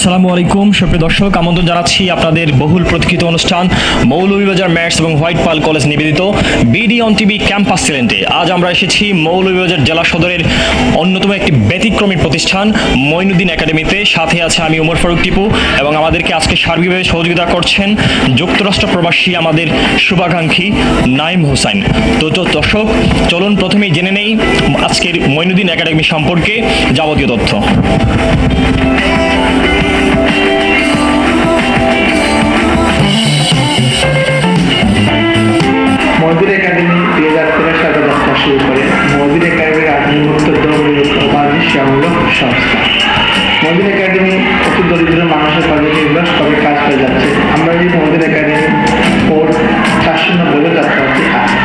আসসালামু আলাইকুম সুপ্রিয় দর্শক, আমন্ত্রণ জানাচ্ছি আপনাদের বহুল প্রতীক্ষিত অনুষ্ঠান মৌলভীবাজার ম্যাটস এবং হোয়াইট পার্ল কলেজ নিবেদিত বিডি অন টিভি ক্যাম্পাস চ্যানেলে। আজ আমরা এসেছি মৌলভীবাজার জেলা সদরের অন্যতম একটি ব্যতিক্রমী প্রতিষ্ঠান মঈনুদ্দিন একাডেমিতে। সাথে আছে আমি ওমর ফারুক টিপু এবং আমাদেরকে আজকে সার্বিকভাবে সহযোগিতা করছেন যুক্তরাষ্ট্র প্রবাসী আমাদের শুভাকাঙ্ক্ষী নাইম হোসাইন। তো দর্শক, চলুন প্রথমেই জেনে নেই আজকের মঈনুদ্দিন একাডেমি সম্পর্কে যাবতীয় তথ্য। মঈনুদ্দিন একাডেমি 2013 সালে যাত্রা শুরু করে। মঈনুদ্দিন একাডেমির আত্মনির্ভর বাণিজ্যমূলক সংস্থা। মঈনুদ্দিন একাডেমি অতি দরিদ্র মানুষের কাজে নির্ভরভাবে কাজ করে যাচ্ছে। আমরা এই মঈনুদ্দিন একাডেমি কোড 490 যাত্রাবাসী আছে।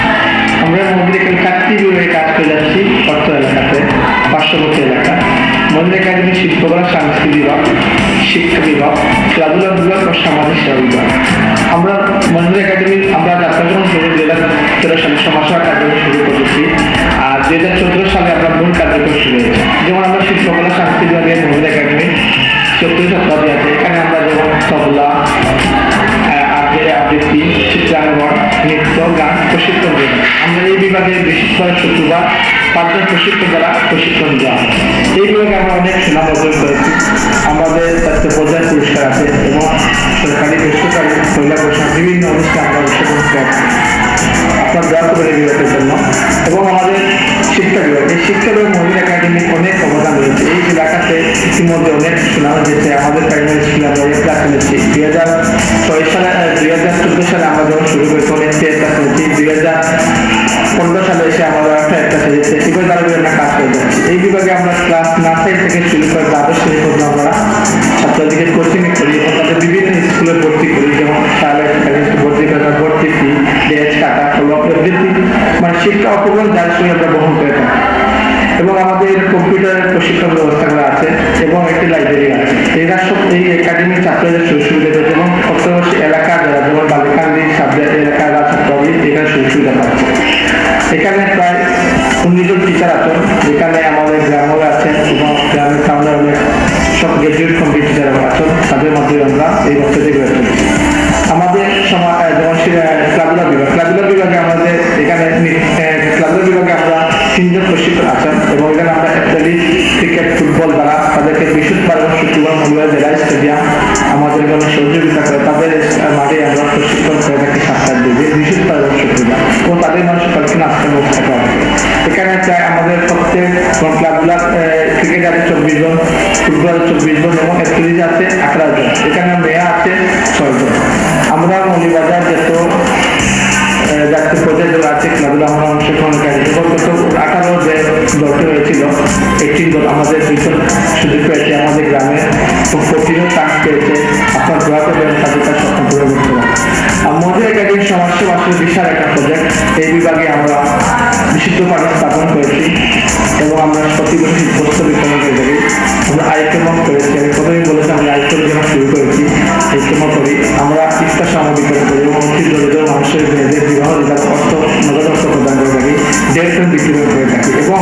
আমরা মঈনুদ্দিন একাডেমি 4টি বিভাগে কাজ করে যাচ্ছি। অর্থ এলাকাতে, পার্শ্ববর্তী এলাকা, মঈনুদ্দিন একাডেমি শিল্পকলা সাংস্কৃতিক বিভাগ, শিক্ষা বিভাগ, খেলাধুলা বিভাগ ও সামাজিক সেবা বিভাগ। আমরা মঈনুদ্দিন একাডেমি যাত্রা যখন শুরু 2013 সালে সমাজসেবা কার্যক্রম শুরু করেছি, আর 2014 সালে আমরা মূল কার্যক্রম শুরু হয়েছে। যেমন আমরা শিল্পকলা সাংস্কৃতিক বিভাগে মঈনুদ্দিন একাডেমি 14 ছাত্রাবাসী আছে। এখানে আমরা যেমন তবলা, আবৃত্তি, চিত্রাঙ্কন, নৃত্য, গান প্রশিক্ষণ দিই। আমরা এই বিভাগে বিশেষ করে শুক্রবার 5 জন প্রশিক্ষণ দ্বারা প্রশিক্ষণ দেওয়া হয়। এই বিভাগে আমরা অনেক সুনাম অর্জন করেছি। আমাদের তাতে পর্যায়ে পুরস্কার আছে এবং সরকারি বেসরকারি মহিলা পুরস্কার বিভিন্ন অনুষ্ঠানে আমরা অংশগ্রহণ করেছি। আপনার দয়া করে এই বিভাগের জন্য। এবং আমাদের শিক্ষা বিভাগ, এই শিক্ষা বিভাগ মহিলা একাডেমির অনেক অবদান রয়েছে। এই এলাকাতে ইতিমধ্যে অনেক সুনাম হয়েছে। আমাদের প্রাইমারি স্কুলে আমরা অনেক ক্লাস নিয়েছি। 2014 সালে আমরা যখন শুরু করি তখন একটি ক্লাস নিয়েছি। 2015 সালে এসে আমরা একটা সেরেছে। এবার তারা আমরা কাজ করে যাচ্ছি। এই বিভাগে আমরা ক্লাস নার্সারি থেকে শুরু করে দ্বাদশ শ্রেণী পর্যন্ত আমরা ছাত্রদেরকে কোচিং করি এবং তাদের বিভিন্ন স্কুলে ভর্তি করি। যেমন ভর্তি করা, ভর্তি ফি, ডেজ কাটা, প্রবৃত্তি, মানে শিক্ষা উপকরণ যার সঙ্গে আমরা বহন করে থাকি। এবং আমাদের কম্পিউটারের প্রশিক্ষণ ব্যবস্থা করা আছে এবং একটি লাইব্রেরি আছে। এরা সব এই একাডেমির ছাত্রদের সুযোগ সুবিধা রয়েছে এবং পাশাপাশি এলাকা যারা যেমন বালিকান্দি সাবজেক্ট এলাকার ছাত্রদের এখানে সুযোগ সুবিধা পাচ্ছে। এখানে প্রায় 19 জন টিচার আছেন। এখানে আমাদের গ্রামের আছেন এবং গ্রামের সামনে অনেক সব গ্রাজুয়েট কমপ্লিট টিচার আছেন। তাদের মাধ্যমে আমরা এই বছরটি গড়ে তুলছি। আমাদের সমাজ যেমন খেলাধুলা বিভাগ, খেলাধুলা বিভাগে আমাদের এখানে খেলাধুলা বিভাগে আমরা 3 জন প্রশিক্ষক আছেন এবং এখানে আমরা অ্যাথলেটিক্স, ক্রিকেট, ফুটবল দ্বারা তাদেরকে বৃহস্পতিবার এবং শুক্রবার মঙ্গলবার জেলা স্টেডিয়াম আমাদের এখানে সহযোগিতা করে তাদের মাঠে আমরা প্রশিক্ষণ করে থাকি 7টার দিকে বৃহস্পতিবার এবং শুক্রবার এবং তাদের মানুষ কালকে নাস্তার ব্যবস্থা করা হবে। এখানে প্রায় আমাদের প্রত্যেক খেলাধুলা ক্রিকেট আছে 24 জন, ফুটবল 24 জন এবং অ্যাথলেটিক্স আছে 18 জন। এখানে মেয়ে আছে 6 জন। আমরা মৌলভীবাজার জাতীয় পর্যায়ে যারা আছে খেলাধুলা আমরা অংশগ্রহণ করি এবং গত 18 যে দলটি হয়েছিল 18 দল আমাদের 2 জন সুযোগ পেয়েছে। আমাদের গ্রামে খুব কঠিনও চান্স পেয়েছে। আপনার দোয়া করবেন তাদের কাছে সক্ষম করে করতে পারেন। মহিলা একাডেমির সমাজসেবা আসলে বিশাল একটা প্রজেক্ট। এই বিভাগে আমরা বিশুদ্ধ পানি স্থাপন করেছি এবং আমরা প্রতি বছর বস্ত্র বিতরণ করে থাকি। আমরা আইকেমন করেছি। আমি প্রথমেই বলেছি আমরা আইকেম যখন শুরু করেছি আইকেমও করি। আমরা ইফতার সামগ্রী বিতরণ করি এবং অতি দরিদ্র মানুষের মেয়েদের বিবাহ নগদ অর্থ প্রদান করে থাকি, ডেটফোন বিক্রি করে থাকি এবং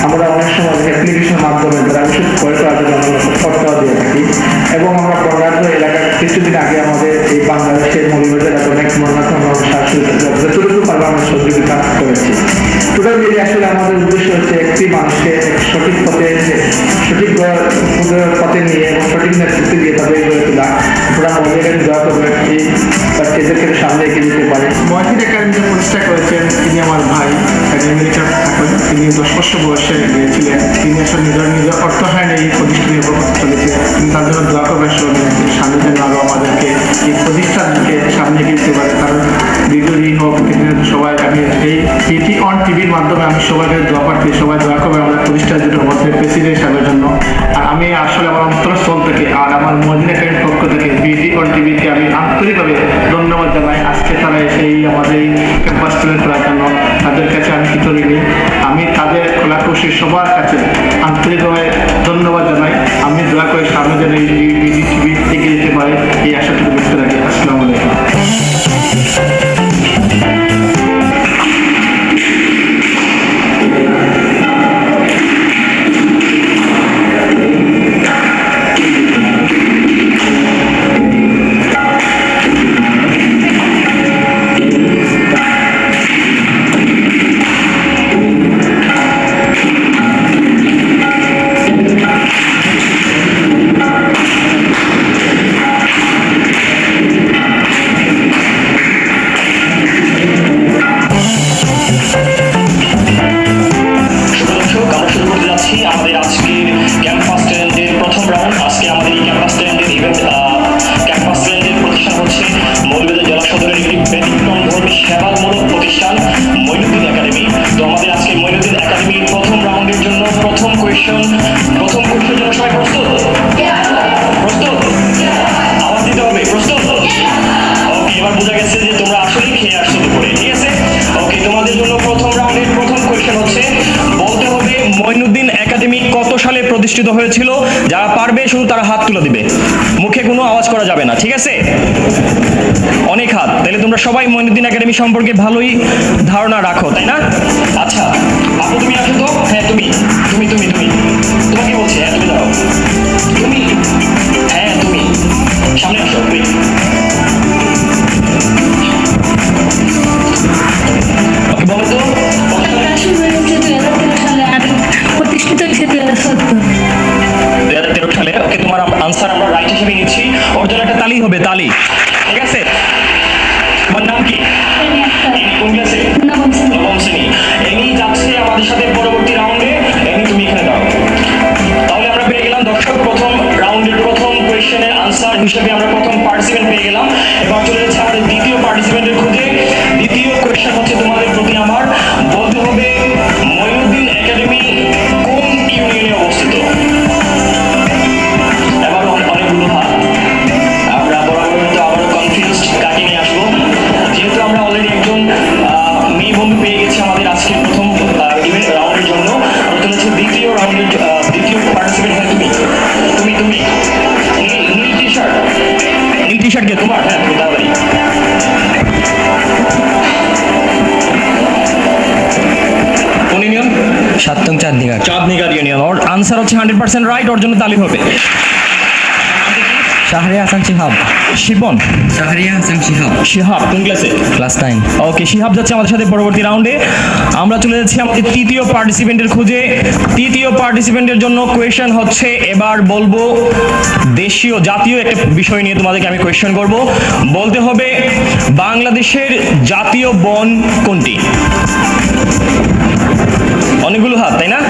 আমরা অনেক সময় অ্যাপ্লিকেশনের মাধ্যমে তারা ওষুধ ক্রয় করার জন্য অর্থ দিয়ে থাকি। এবং আমরা বর্ণাঢ্য এলাকার কিছুদিন আগে আমাদের এই বাংলাদেশের মৌলভীবাজার অনেক বর্ণাঢ্য যতটুকু পারবো আমরা সহযোগিতা করেছি। টোটাল মিলিয়ে আসলে আমাদের উদ্দেশ্য হচ্ছে একটি মানুষকে সঠিক পথে নিয়ে এবং সঠিক নেতৃত্ব দিয়ে তাদের গড়ে তোলা। আমরা মহিলাদের দোয়া করবো একটি এদেরকে সামনে এগিয়ে দিতে পারে। মহিলা একাডেমি প্রতিষ্ঠা করেছেন তিনি আমার ভাই আমেরিকা থাকেন। তিনি 10 বছর বয়সে গিয়েছিলেন। তিনি আসলে নিজের অর্থায়নে এই প্রতিষ্ঠানে চলেছে। তিনি তার জন্য দোয়া করবেন সামনে যেন আরো আমাদেরকে এই প্রতিষ্ঠানকে সামনে এগিয়ে দিতে পারে। কারণ দীর্ঘদিন হোক সবাই আমি এই বিডি অন টিভির মাধ্যমে আমি সবাইকে দোয়া পাচ্ছি। সবাই দোয়া করবে আমাদের প্রতিষ্ঠান দুটোর মধ্যে প্রেসিডেন্ট হিসাবের জন্য। আর আমি আসলে আমার অন্তরস্থল থেকে আর আমার মঈনুদ্দিন একাডেমির পক্ষ থেকে বিডি অন টিভিকে আমি আন্তরিকভাবে ধন্যবাদ জানাই। আজকে তারা এসে আমাদের এই ক্যাম্পাস তুলে করার জন্য তাদের কাছে আমি কৃতজ্ঞ। আমি তাদের কলাকুশলী সবার কাছে আন্তরিকভাবে ধন্যবাদ জানাই। আমি দোয়া করে সামনে যেন এই বিডি টিভি এগিয়ে যেতে পারে এই আশাটুকু ব্যক্ত রাখি। আসসালামু আলাইকুম। প্রথম কোশ্চেনের জন্য সবাই প্রস্তুত? প্রস্তুত? আওয়াজ দিতে হবে। প্রস্তুত? ওকে, এবার বোঝা গেছে যে তোমরা আসলেই খেয়ে আসছো দুপুরে, ঠিক আছে? ওকে, তোমাদের জন্য প্রথম রাউন্ডের প্রথম কোশ্চেন হচ্ছে, বলতে হবে মঈনুদ্দিন একাডেমি কত সালে প্রতিষ্ঠিত হয়েছিল। যারা পারবে শুধু তারা হাত তুলে দিবে, মুখে কোনো আওয়াজ করা যাবে না, ঠিক আছে? অনেক হাত, তাহলে তোমরা সবাই মঈনুদ্দিন একাডেমি সম্পর্কে ভালোই ধারণা রাখো, তাই না? আচ্ছা আপু তুমি আসো তো। হ্যাঁ তুমি তুমি তুমি তুমি তোমাকে বলছি। হ্যাঁ তুমি দাঁড়াও। তুমি, হ্যাঁ তুমি সামনে আসো। তুমি ওকে, বলো তো কত সালে? প্রতিষ্ঠিত হয়েছে 2013 সালে। ওকে, তোমার আনসার আমরা রাইট হিসেবে নিচ্ছি। ওর জন্য একটা তালি হবে, তালি, ঠিক আছে? তোমার নাম কি? কোন ক্লাসে? নবম শ্রেণী। এমনি যাচ্ছে আমাদের সাথে পরবর্তী রাউন্ডে। এমনি তুমি এখানে দাও। তাহলে আমরা পেয়ে গেলাম দর্শক প্রথম রাউন্ডের প্রথম কোয়েশ্চেনের আনসার হিসেবে আমরা প্রথম পার্টিসিপেন্ট পেয়ে গেলাম। এবার চলে যাচ্ছে আমাদের দ্বিতীয় পার্টিসিপেন্টের খুঁজে। দ্বিতীয় কোয়েশ্চেন হচ্ছে তোমাদের প্রতি আমার, বলতে হবে মঈনুদ্দিন একাডেমি কোন ইউনিয়নে অবস্থিত। এবার অনেকগুলো হাত, আমরা বরাবর মতো আবারও কনফিউজড কাকে নিয়ে আসবো। যেহেতু আমরা অলরেডি একজন মেয়ে বন্ধু পেয়ে গেছি আমাদের আজকের প্রথম ইভেন্ট রাউন্ডের জন্য, আমরা চলে যাচ্ছি দ্বিতীয় রাউন্ডের দ্বিতীয় পার্টিসিপেন্ট। হ্যাঁ তুমি তুমি তুমি নীল টি শার্ট, নীল টি শার্ট কে তোমার? হ্যাঁ তুমি তাড়াতাড়ি। কোন ইউনিয়ন? সাতং চাঁদনিঘাট। চাঁদনিঘাট ইউনিয়ন। ওর আনসার হচ্ছে 100% রাইট, ওর জন্য তালি হবে। শাহরিয়া হাসান শিহাব। শিবন শাহরিয়া হাসান শিহাব। শিহাব কোন ক্লাসে? ক্লাস 9। ওকে, শিহাব যাচ্ছে আমাদের সাথে পরবর্তী রাউন্ডে। আমরা চলে যাচ্ছি আমাদের তৃতীয় পার্টিসিপেন্টের খুঁজে। তৃতীয় পার্টিসিপেন্টের জন্য কোয়েশ্চেন হচ্ছে, এবার বলবো দেশীয় জাতীয় একটা বিষয় নিয়ে তোমাদেরকে আমি কোয়েশ্চেন করব। বলতে হবে বাংলাদেশের জাতীয় বন কোনটি। অনেকগুলো হাত, তাই না?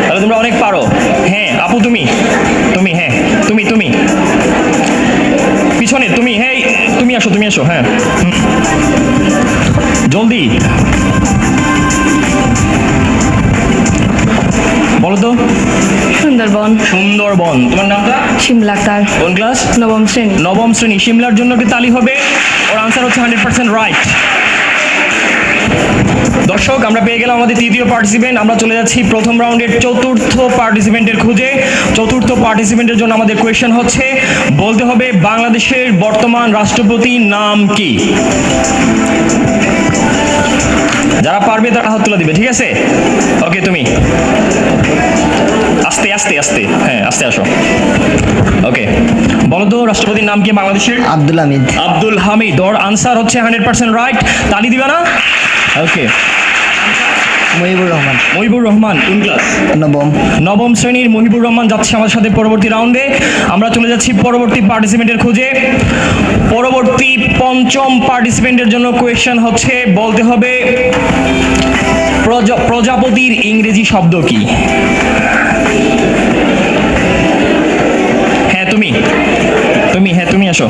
তাহলে তোমরা অনেক পারো। হ্যাঁ আপু তুমি তুমি হ্যাঁ তুমি তুমি পিছনে তুমি। হ্যাঁ তুমি আসো, তুমি আসো। হ্যাঁ জলদি বলো তো। সুন্দরবন। সুন্দরবন। তোমার নামটা? শিমলা আক্তার। কোন ক্লাস? নবম শ্রেণী। নবম শ্রেণী। শিমলার জন্য কি তালি হবে? ওর আনসার হচ্ছে 100% রাইট। দর্শক আমরা পেয়ে গেলাম আমাদের তৃতীয় পার্টিসিপেন্ট। আমরা চলে যাচ্ছি প্রথম রাউন্ডের চতুর্থ পার্টিসিপেন্টের খুঁজে। চতুর্থ পার্টিসিপেন্টের জন্য আমাদের কোয়েশ্চেন হচ্ছে, বলতে হবে বাংলাদেশের বর্তমান রাষ্ট্রপতির নাম কি। যারা পারবে তারা হাত তুলে দিবে, ঠিক আছে? ওকে তুমি আস্তে আস্তে আস্তে, হ্যাঁ আস্তে আসো। ওকে, বলো তো রাষ্ট্রপতির নাম কি বাংলাদেশের? আব্দুল হামিদ। আব্দুল হামিদ। ওর আনসার হচ্ছে 100% রাইট। তালি দিবা না? ওকে, মহিবুর রহমান। মহিবুর রহমান কোন ক্লাস? নবম। নবম শ্রেণীর মহিবুর রহমান যাচ্ছে আমাদের সাথে পরবর্তী রাউন্ডে। আমরা চলে যাচ্ছি পরবর্তী পার্টিসিপেন্টের খুঁজে। পরবর্তী পঞ্চম পার্টিসিপেন্টের জন্য কোয়েশ্চেন হচ্ছে, বলতে হবে প্রজাপতির ইংরেজি শব্দ কি। হ্যাঁ তুমি তুমি হ্যাঁ তুমি আসো।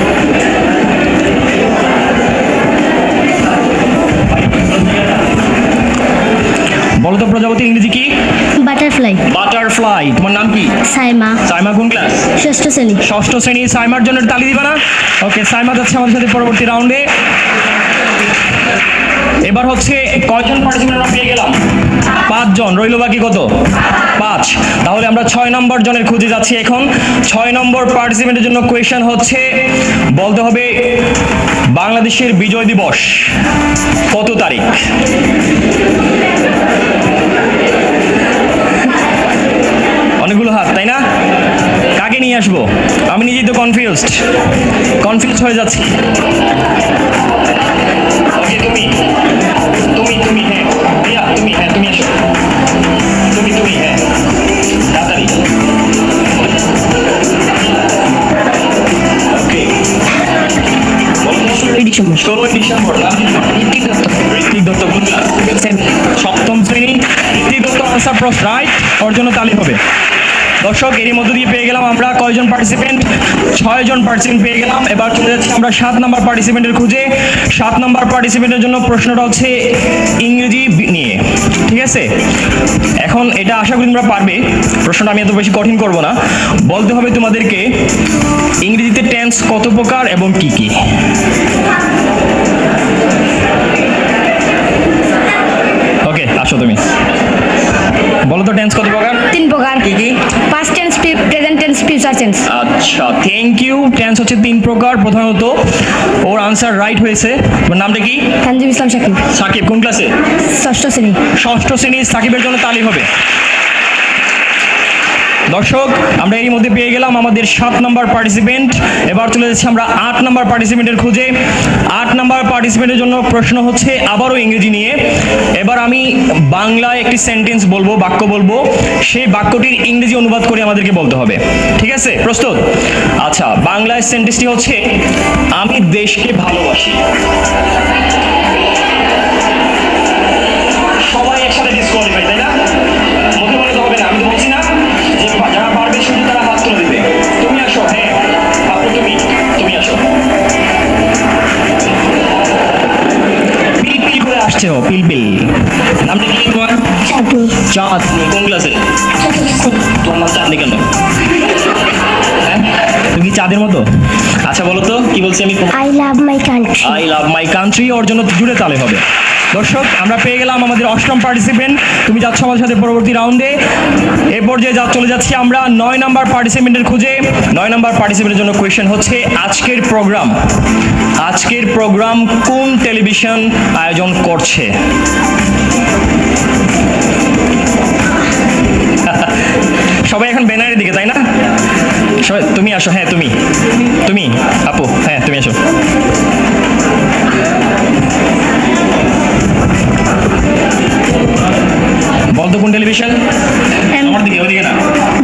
বলো তো প্রজাপতির ইংরেজি কি? বাটারফ্লাই। বাটারফ্লাই। তোমার নাম কি? সাইমা। সাইমা কোন ক্লাস? ষষ্ঠ শ্রেণী। ষষ্ঠ শ্রেণী। সাইমার জন্য তালি দিবা না? ওকে, সাইমা যাচ্ছে আমাদের সাথে পরবর্তী রাউন্ডে। এবার হচ্ছে কয়জন পার্টিসিপেন্ট আমরা পেয়ে গেলাম? 5 জন। রইল বাকি কত? 5। তাহলে আমরা 6 নম্বর জনের খুঁজে যাচ্ছি এখন। 6 নম্বর পার্টিসিপেন্টের জন্য কোয়েশ্চেন হচ্ছে, বলতে হবে বাংলাদেশের বিজয় দিবস কত তারিখ। অনেকগুলো হাত, তাই না? কাকে নিয়ে আসবো? আমি নিজেই তো কনফিউজড হয়ে যাচ্ছি। ওকে তুমি তুমি তুমি হ্যাঁ রিয়া তুমি হ্যাঁ তুমি আসো। তুমি তুমি হ্যাঁ তাড়াতাড়ি। ওকে, 16ই ডিসেম্বর। নাম কি তোমার? ঋত্বিক দত্ত। কোন ক্লাস? সপ্তম শ্রেণী। ঋত্বিক দত্ত আনসার রাইট, ওর জন্য তালি হবে। দর্শক এরই মধ্য দিয়ে পেয়ে গেলাম আমরা কয়জন পার্টিসিপেন্ট? 6 জন পার্টিসিপেন্ট পেয়ে গেলাম। এবার চলে যাচ্ছি আমরা 7 নাম্বার পার্টিসিপেন্টের খুঁজে। 7 নাম্বার পার্টিসিপেন্টের জন্য প্রশ্নটা হচ্ছে ইংরেজি নিয়ে, ঠিক আছে? এখন এটা আশা করি তোমরা পারবে। প্রশ্নটা আমি এত বেশি কঠিন করব না। বলতে হবে তোমাদেরকে ইংরেজিতে টেন্স কত প্রকার এবং কি কি। ওকে, আসো তুমি বলো তো টেন্স কত প্রকার? 3 প্রকার। কি কি? Past tense, present tense, future tense. আচ্ছা, থ্যাংক ইউ। টেন্স হচ্ছে 3 প্রকার প্রধানত। ওর আনসার রাইট হয়েছে। ওর নামটা কি? তানজিম ইসলাম শাকিব, সাকিব। কোন ক্লাসে? 6ষ্ঠ শ্রেণী। 6ষ্ঠ শ্রেণী। সাকিবের জন্য তালি হবে। দর্শক আমরা এরই মধ্যে পেয়ে গেলাম আমাদের 7 নাম্বার পার্টিসিপেন্ট। এবার চলে যাচ্ছি আমরা 8 নাম্বার পার্টিসিপেন্টের খুঁজে। 8 নাম্বার পার্টিসিপেন্টের জন্য প্রশ্ন হচ্ছে আবারও ইংরেজি নিয়ে। এবার আমি বাংলায় একটি সেন্টেন্স বলবো, বাক্য বলবো, সেই বাক্যটির ইংরেজি অনুবাদ করে আমাদেরকে বলতে হবে, ঠিক আছে? প্রস্তুত? আচ্ছা, বাংলায় সেন্টেন্সটি হচ্ছে আমি দেশকে ভালোবাসি। সবাই একসাথে ডিসকোয়ালিফাই, তাই না? মুখে বলে তো হবে না, আমি তো বলছি না যে যারা পারবে শুধু তারা হাত তুলে দিবে। তুমি আসো, হ্যাঁ আপু, তুমি আসো। পিলপিল করে আসছে ও, পিলপিল। নামটা কি তোমার? চাঁদনি। কোন ক্লাসে? তোমার নাম চাঁদনি কেন? হ্যাঁ, তুমি কি চাঁদের মতো? আচ্ছা বলো তো কি বলছি আমি? I love my country. I love my country. ওর জন্য জুড়ে তালে হবে। দর্শক আমরা পেয়ে গেলাম আমাদের 8ম পার্টিসিপেন্ট। তুমি যাচ্ছ আমাদের সাথে পরবর্তী রাউন্ডে। এই পর্যায়ে চলে যাচ্ছি আমরা 9 নাম্বার পার্টিসিপেন্টের খুঁজে। 9 নাম্বার পার্টিসিপেন্টের জন্য কোয়েশ্চেন হচ্ছে আজকের প্রোগ্রাম কোন টেলিভিশন আয়োজন করছে? সবাই এখন ব্যানারের দিকে, তাই না? সবাই তুমি আসো, হ্যাঁ তুমি আপু, হ্যাঁ তুমি আসো। বলতো কোন টেলিভিশন? আমার দিকে, ওদিকে না।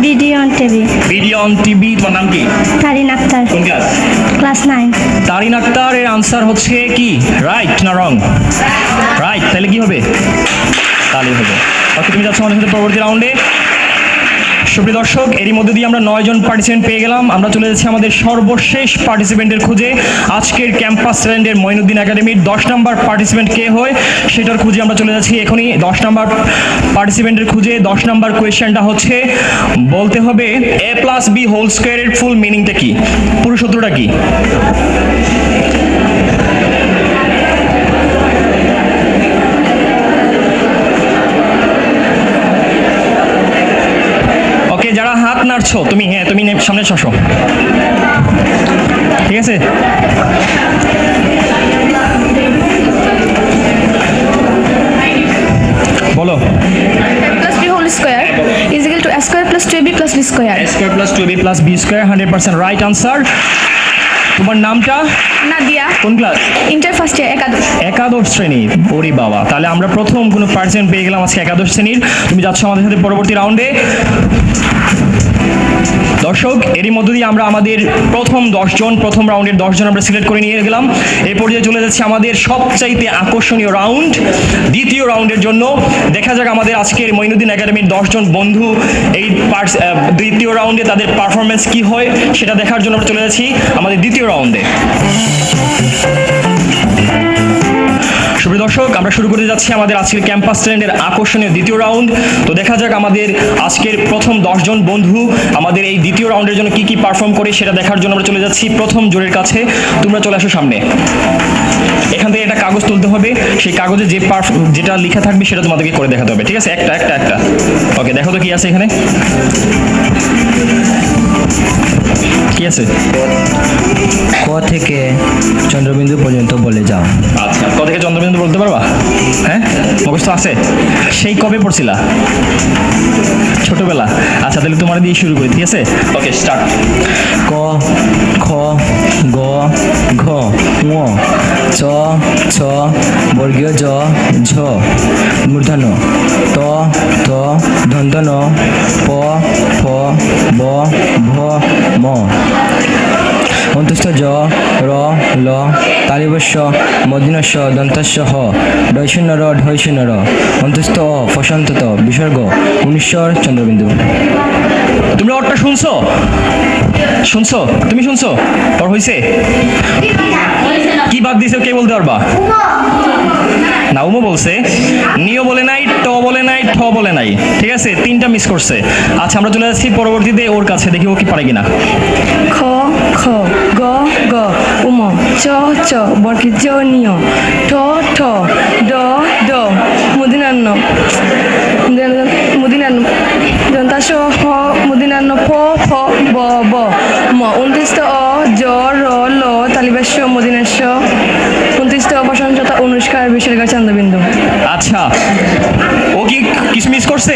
Video on TV. Video on TV. তোমার নাম কি? তারিন আক্তার, কোন ক্লাস? ক্লাস 9। তারিন আক্তারের আনসার হচ্ছে কি? রাইট না রং? রাইট। তাহলে কি হবে? তাহলে হবে। ওকে, তুমি যাচ্ছ আমাদের সাথে পরবর্তী রাউন্ডে। সুপ্রিয় দর্শক এরই মধ্যে দিয়ে আমরা 9 জন পার্টিসিপেন্ট পেয়ে গেলাম। আমরা চলে যাচ্ছি আমাদের সর্বশেষ পার্টিসিপেন্টের খুঁজে। আজকের ক্যাম্পাস চ্যালেঞ্জের মঈনুদ্দিন একাডেমির 10 নাম্বার পার্টিসিপেন্ট কে হয় সেটার খুঁজে আমরা চলে যাচ্ছি এখনই। 10 নাম্বার পার্টিসিপেন্টের খুঁজে 10 নাম্বার কোয়েশ্চেনটা হচ্ছে বলতে হবে a+b² এর ফুল মিনিংটা কি? পুরো সূত্রটা কি? যারা হাত নাড়ছো তুমি, হ্যাঁ তুমি সামনে আসো, ঠিক আছে? বলো। a+b² is equal to a² + 2ab + b²। a² + 2ab + b², 100% right answer. তোমার নামটা? নাদিয়া। কোন ক্লাস? ইন্টার ফার্স্ট ইয়ার, একাদশ শ্রেণী। ওরে বাবা, তাহলে আমরা প্রথম কোনো পার্সেন্ট পেয়ে গেলাম আজকে একাদশ শ্রেণীর। তুমি যাচ্ছ আমাদের সাথে পরবর্তী রাউন্ডে। দর্শক এরই মধ্য দিয়ে আমরা আমাদের প্রথম রাউন্ডের 10 জন আমরা সিলেক্ট করে নিয়ে গেলাম। এই পর্যায়ে চলে যাচ্ছে আমাদের সবচাইতে আকর্ষণীয় রাউন্ড, দ্বিতীয় রাউন্ডের জন্য। দেখা যাক আমাদের আজকের মঈনুদ্দিন একাডেমির 10 জন বন্ধু এই দ্বিতীয় রাউন্ডে তাদের পারফরমেন্স কি হয় সেটা দেখার জন্য আমরা চলে যাচ্ছি আমাদের দ্বিতীয় রাউন্ডে। সুপ্রিয় দর্শক আমরা শুরু করতে যাচ্ছি আমাদের আজকের ক্যাম্পাস চ্যালেঞ্জের আকর্ষণীয় দ্বিতীয় রাউন্ড। তো দেখা যাক আমাদের আজকের প্রথম 10 জন বন্ধু আমাদের এই দ্বিতীয় রাউন্ডের জন্য কি কি পারফর্ম করে সেটা দেখার জন্য আমরা চলে যাচ্ছি প্রথম জোরের কাছে। তোমরা চলে আসো সামনে। এখান থেকে একটা কাগজ তুলতে হবে, সেই কাগজে যেটা লেখা থাকবে সেটা তোমাদেরকে করে দেখাতে হবে, ঠিক আছে? একটা। ওকে, দেখো তো কি আছে এখানে। কি আছে? ক থেকে চন্দ্রবিন্দু পর্যন্ত বলে যাও। আচ্ছা, ক থেকে চন্দ্রবিন্দু বলতে পারবা? হ্যাঁ, মুখস্থ আছে? সেই কবে পড়ছিলা? ছোটবেলা? আচ্ছা, তাহলে তোমার দিয়ে শুরু করি, ঠিক আছে? ওকে, স্টার্ট। ক, খ, গ, ঘ, ঙ, চ, ছ, বর্গীয় জ, ঝ, মূর্ধন্য ত, ত, দন্তন্য প, ফ, ব, ভ, ম, অন্তস্থ জ, র, ল, তালিবস্য, মূর্ধন্যস্য, দন্তস্য হ, ঢয়শূন্য র, ঢয়শূন্য র, অন্তস্থ অ, ফসন্ত ত, বিসর্গ, 19 চন্দ্রবিন্দু। তোমরা শুনছো শুনছো তুমি শুনছো ওর হয়েছে কি বাদ দিছে কে বলতে পারবা না উমো বলছে নিও বলে নাই ট বলে নাই ঠ বলে নাই ঠিক আছে তিনটা মিস করছে আচ্ছা আমরা চলে যাচ্ছি পরবর্তীতে ওর কাছে দেখি ও কি পারে কিনা খ খ গ গ উম চ চ বর্গীয় জ নিয় ঠ ঠ ড ড মুদিনান্ন মুদিনান্ন দন্তাস হ মুদিনান্ন ফ ফ ব ব ম 29 অ জ র ল তালিবাস্য মুদিনাস্য 29 অপসঞ্চতা অনুষ্কার বিসর্গার চন্দ্রবিন্দু আচ্ছা ও কি কিছু মিস করছে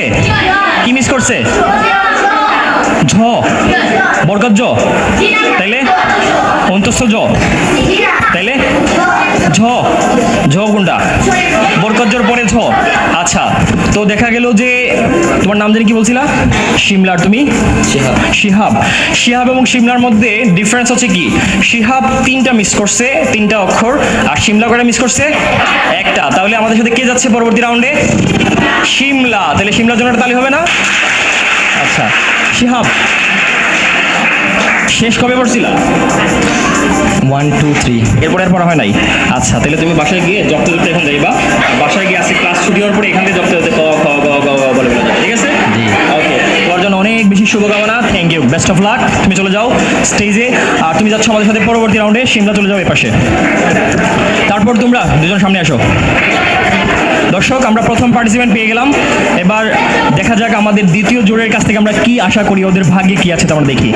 কি মিস করছে ঝ বরকত জ তাইলে অন্তস্থ জ তাইলে ঝ ঝ কোনটা বরকত জর পরে ঝ আচ্ছা তো দেখা গেল যে তোমার নাম জানি কি বলছিলা শিমলার তুমি শিহাব শিহাব এবং শিমলার মধ্যে ডিফারেন্স হচ্ছে কি শিহাব তিনটা মিস করছে তিনটা অক্ষর আর শিমলা কয়টা মিস করছে একটা তাহলে আমাদের সাথে কে যাচ্ছে পরবর্তী রাউন্ডে শিমলা তাহলে শিমলার জন্য একটা তালি হবে না আচ্ছা শিহাব শেষ কবে পড়ছিলা 1 2 3 এরপর এরপর হয় নাই আচ্ছা তাহলে তুমি বাসায় গিয়ে জপ্ত জপ্ত এখন যাইবা বাসায় গিয়ে আজকে ক্লাস ছুটি হওয়ার পরে এখান থেকে জপ্ত জপ্ত ক খ গ গ বলে বলে যাবে ঠিক আছে জি। ওকে তোমার জন্য অনেক বেশি শুভকামনা thank you best of luck তুমি চলে যাও স্টেজে আর তুমি যাচ্ছ আমাদের সাথে পরবর্তী রাউন্ডে শিমলা চলে যাও এই পাশে তারপর তোমরা দুজন সামনে আসো দর্শক আমরা প্রথম পার্টিসিপেন্ট পেয়ে গেলাম এবার দেখা যাক আমাদের দ্বিতীয় জোড়ের কাছ থেকে আমরা কি আশা করি ওদের ভাগ্যে কি আছে তা আমরা দেখি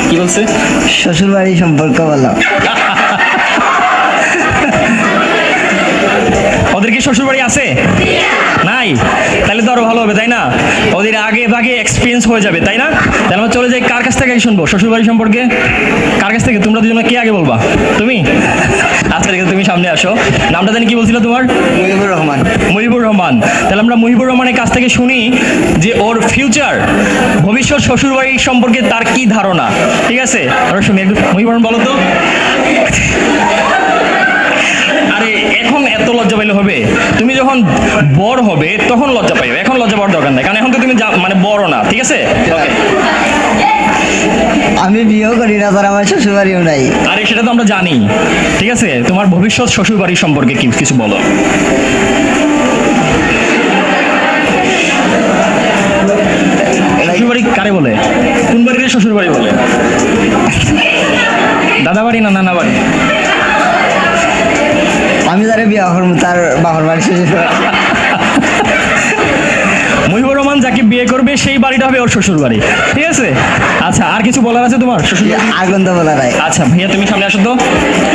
কি বলছে শ্বশুর বাড়ি সম্পর্ক বলো ওদের কি শ্বশুর বাড়ি আছে নাই তাহলে তো আরো ভালো হবে তাই না ওদের আগে ভাগে এক্সপিরিয়েন্স হয়ে যাবে তাই না তাহলে আমরা চলে যাই কার কাছ থেকে আগে শুনবো শ্বশুর বাড়ি সম্পর্কে কার কাছ থেকে তোমরা দুজনে কে আগে বলবা তুমি আচ্ছা ঠিক আছে তুমি সামনে আসো নামটা জানি কি বলছিল তোমার মুজিবুর রহমান মুজিবুর রহমান তাহলে আমরা মুজিবুর রহমানের কাছ থেকে শুনি যে ওর ফিউচার ভবিষ্যৎ শ্বশুর বাড়ি সম্পর্কে তার কি ধারণা ঠিক আছে আমরা শুনি একটু মুজিবুর রহমান বলো তো আরে এখন এত লজ্জা পাইলে হবে তুমি যখন বড় হবে তখন লজ্জা পাইবে এখন লজ্জা পাওয়ার দরকার নাই কারণ এখন তো তুমি মানে বড় না ঠিক আছে আমি বিয়েও করি না তার আমার শ্বশুর বাড়িও নাই আরে সেটা তো আমরা জানি ঠিক আছে তোমার ভবিষ্যৎ শ্বশুর বাড়ি সম্পর্কে কিছু বলো শ্বশুর বাড়ি কারে বলে কোন বাড়িতে শ্বশুর বাড়ি বলে দাদা বাড়ি না নানা বাড়ি আমি যারা বিয়ে করবো তার বাবার বাড়ি শ্বশুর বাড়ি মুজিবুর রহমান যাকে বিয়ে করবে সেই বাড়িটা হবে ওর শ্বশুর বাড়ি ঠিক আছে আচ্ছা আর কিছু বলার আছে তোমার শ্বশুর বাড়ি আগুন তো বলা নাই আচ্ছা ভাইয়া তুমি সামনে আসো তো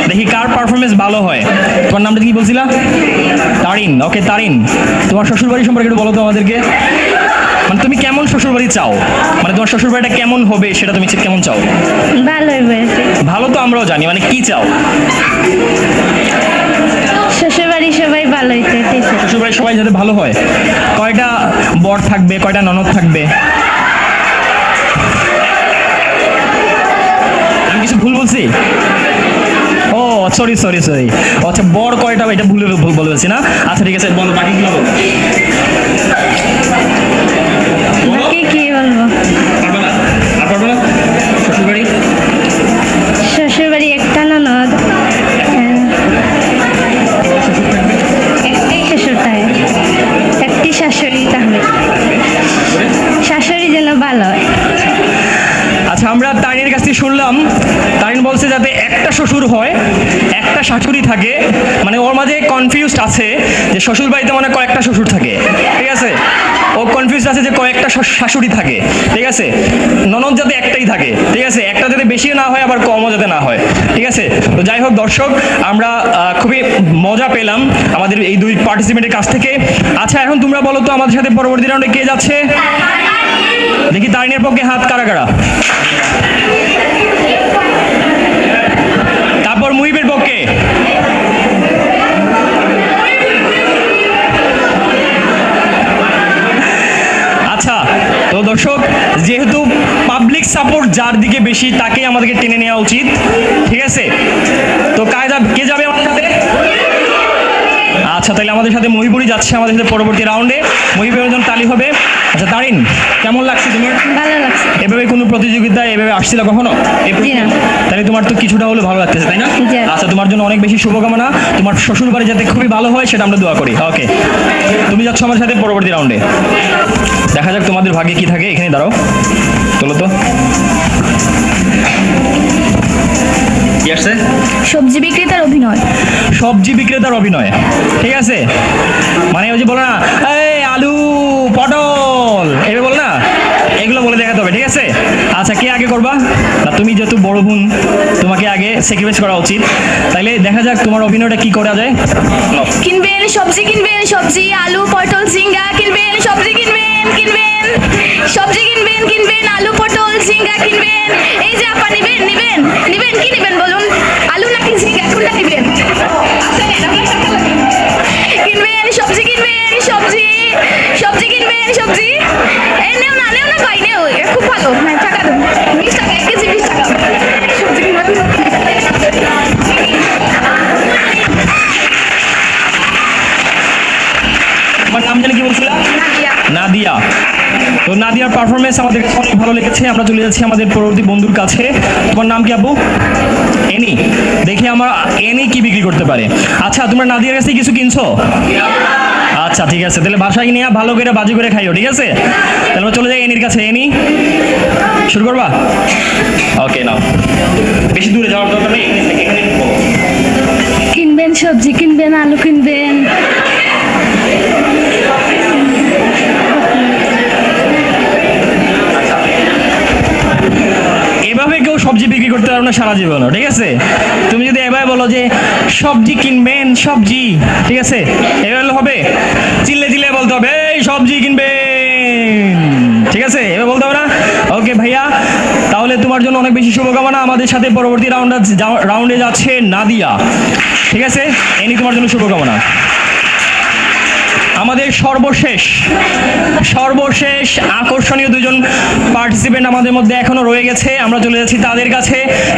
দেখি কার পারফরমেন্স ভালো হয় তোমার নামটা কি বলছিলা তারিন ওকে তারিন তোমার শ্বশুর বাড়ি সম্পর্কে একটু বলো তো আমাদেরকে মানে তুমি কেমন শ্বশুর বাড়ি চাও মানে তোমার শ্বশুর বাড়িটা কেমন হবে সেটা তুমি কেমন চাও ভালোই হয়েছে ভালো তো আমরাও জানি মানে কি চাও শ্বশুরবাড়ি সবাই ভালো হইতে শ্বশুর বাড়ি সবাই যাতে ভালো হয় কয়টা বর থাকবে কয়টা ননদ থাকবে আমি কিছু ভুল বলছি ও সরি সরি সরি আচ্ছা বর কয়টা এটা ভুল বলে বলছি না আচ্ছা ঠিক আছে বলো বাকিগুলো বলো বাকি কি বলবো পারবে না আর পারবে না শ্বশুর বাড়ি শ্বশুরবাড়ি একটা ননদ একটাই শ্বশুর তাই একটি শাশুড়ি তাহলে শাশুড়ি যেন ভালো হয় আচ্ছা আমরা তারিনের কাছ থেকে শুনলাম তারিন বলছে যাতে একটা শ্বশুর হয় একটা শাশুড়ি থাকে মানে ওর মাঝে কনফিউজড আছে যে শ্বশুর বাড়িতে মানে কয়েকটা শ্বশুর থাকে ঠিক আছে ও কনফিউজড আছে যে কয়েকটা শাশুড়ি থাকে ঠিক আছে ননদ যাতে একটাই থাকে ঠিক আছে একটা যাতে বেশি না হয় আবার কমও যাতে না হয় ঠিক আছে তো যাই হোক দর্শক আমরা খুবই মজা পেলাম আমাদের এই দুই পার্টিসিপেন্টের কাছ থেকে আচ্ছা এখন তোমরা বলো তো আমাদের সাথে পরবর্তী রাউন্ডে কে যাচ্ছে দেখি তারিনের পক্ষে হাত কারা কারা তারপর মুহিবের পক্ষে আচ্ছা তো দর্শক যেহেতু পাবলিক সাপোর্ট যার দিকে বেশি তাকেই আমাদেরকে টেনে নেওয়া উচিত ঠিক আছে তো কে যাবে আমাদের সাথে আচ্ছা, তাহলে আমাদের সাথে মহিপুরি যাচ্ছে আমাদের সাথে পরবর্তী রাউন্ডে। মহিপুরের জন্য তালি হবে। আচ্ছা তারিন, কেমন লাগছে তোমার? ভালো লাগছে। এভাবে কোনো প্রতিযোগিতায় এভাবে আসছিল কখনো? জি না। তাহলে তোমার তো কিছুটা হলে ভালো লাগতেছে, তাই না? জি। আচ্ছা, তোমার জন্য অনেক বেশি শুভকামনা। তোমার শ্বশুর বাড়ি যাতে খুবই ভালো হয় সেটা আমরা দোয়া করি। ওকে, তুমি যাচ্ছ আমার সাথে পরবর্তী রাউন্ডে। দেখা যাক তোমাদের ভাগ্যে কি থাকে। এখানে দাঁড়াও, চলো তো। কি আসছে? সবজি বিক্রেতার অভিনয়। সবজি বিক্রেতার অভিনয়, ঠিক আছে। মানে ওই যে বলো না, এই আলু পটল, এভাবে বল না, এগুলো বলে দেখাতে হবে, ঠিক আছে। আচ্ছা, কে আগে করবা? না, তুমি যেহেতু বড় বোন, তোমাকে আগে স্যাক্রিফাইস করা উচিত। তাইলে দেখা যাক তোমার অভিনয়টা কি করা যায়। নাও। কিনবেন সবজি, আলু পটল ঝিঙ্গা কিনবেন, সবজি কিনবেন সবজি কিনবেন আলু পটল ঝিঙ্গা কিনবেন। এই যে আপা নিবেন কি নিবেন বলুন? আলু নাকি ঝিঙ্গা, কোনটা নিবেন? কিনবেন সবজি এই নেও না ভাই, নেও, খুব ভালো। হ্যাঁ, টাকা দেবো, 20 টাকা, 1 কেজি 20 টাকা। সবজি কিনবেন। তোমার নাম জানি কি বলছিলাম? নাদিয়া। নাদিয়া। তো নাদিয়ার পারফরমেন্স আমাদের কাছে অনেক ভালো লেগেছে। আমরা চলে যাচ্ছি আমাদের পরবর্তী বন্ধুর কাছে। তোমার নাম কি আপু? এনি। দেখি আমরা এনি কি বিক্রি করতে পারে। আচ্ছা, তোমরা নাদিয়ার কাছে কিছু কিনছো? আচ্ছা, ঠিক আছে, তাহলে বাসায় নিয়ে ভালো করে বাজি করে খাইও, ঠিক আছে। তাহলে আমরা চলে যাই এনির কাছে। এনি, শুরু করবা? ওকে, নাও। বেশি দূরে যাওয়ার দরকার নেই, এখানে বলো। কিনবেন সবজি কিনবেন, আলু কিনবেন। এভাবে কেউ সবজি বিক্রি করতে পারবে না সারা জীবনও, ঠিক আছে। তুমি যদি এভাবে বলো যে সবজি কিনবেন সবজি, ঠিক আছে, এভাবে হবে। চিল্লে বলতে হবে এই সবজি কিনবেন, ঠিক আছে, এভাবে বলতে হবে না। ওকে ভাইয়া, তাহলে তোমার জন্য অনেক বেশি শুভকামনা। আমাদের সাথে পরবর্তী রাউন্ডে যাচ্ছে নাদিয়া, ঠিক আছে। এনি তোমার জন্য শুভকামনা। আমাদের সর্বশেষ আকর্ষণীয় দুজন পার্টিসিপেন্ট আমাদের মধ্যে এখনো রয়ে গেছে। আমরা চলে যাচ্ছি তাদের কাছে।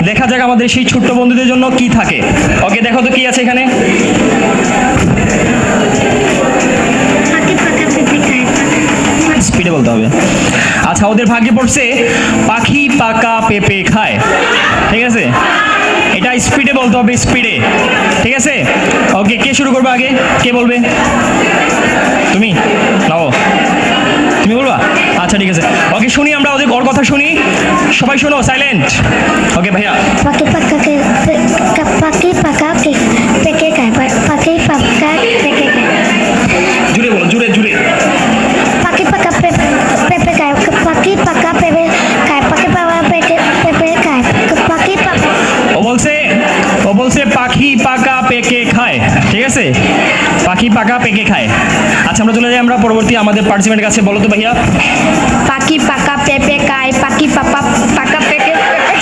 দেখা যাক আমাদের সেই ছোট্ট বন্ধুদের জন্য কি থাকে। ওকে, দেখো তো কি আছে এখানে। স্পিডে বলতে হবে। আচ্ছা, ওদের ভাগ্যে পড়ছে পাখি পাকা পেঁপে খায়, ঠিক আছে। এটা স্পিডে বলতে হবে, স্পিডে, ঠিক আছে। ওকে, কে শুরু করবে আগে? কে বলবে? তুমি নাও, তুমি বলবা? আচ্ছা, ঠিক আছে। ওকে, শুনি আমরা ওর কথা শুনি। সবাই শোনো, সাইলেন্ট। ওকে ভাইয়া। পাখি পাকা পেকে খায়, পাখি পাকা পেকে খায়, জুড়ে বলো, জুড়ে। পাখি পাকা পেঁপে খায়, পাখি পাকা পেঁপে খায়, পাখি পাকা পেঁপে খায়, পাখি পাকা। ও বলছে পাখি পাকা পেকে খায়, ঠিক আছে। পাখি পাকা পেকে খায়। আচ্ছা, আমরা চলে যাই আমরা পরবর্তী আমাদের পার্টিসিপেন্টের কাছে। বলো তো ভাইয়া। পাখি পাকা পেঁপে খায়, পাখি পাকা পেকে